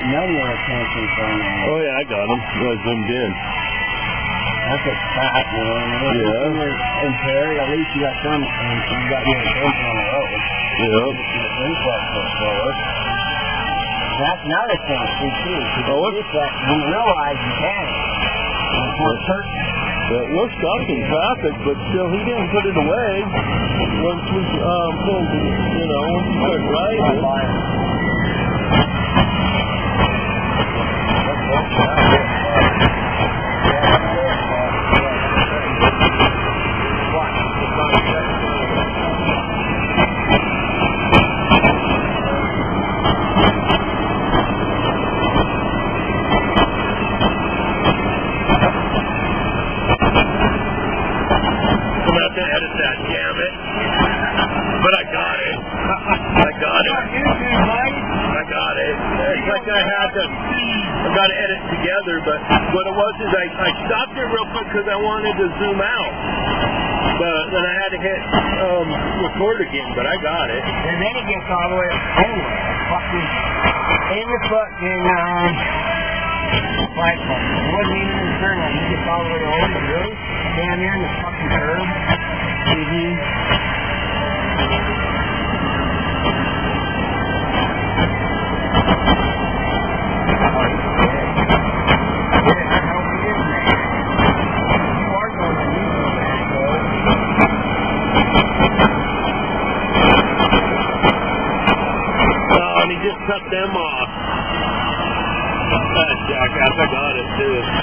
your attention from that. Oh yeah, I got him. I zoomed in. That's a fat one. Yeah. When you're impaired, at least you got some, and you got your attention on the road. Yeah. Your reflex goes forward. That's another thing, too. Oh, what? When you realize you can. For certain. We're stopped in traffic, but still, he didn't put it away once we pulled, once we started driving. To edit that, damn it. But I got it. I got it. It's like I got to edit together, but what it was is I stopped it real quick because I wanted to zoom out. But then I had to hit record again, but I got it. And then it gets all the way anywhere. Fucking in the fucking flagpole. It wasn't even in the turn lane. He gets all the way over, really? Damn near in the fucking curb. And he just cut them off. Jackass, I got it too.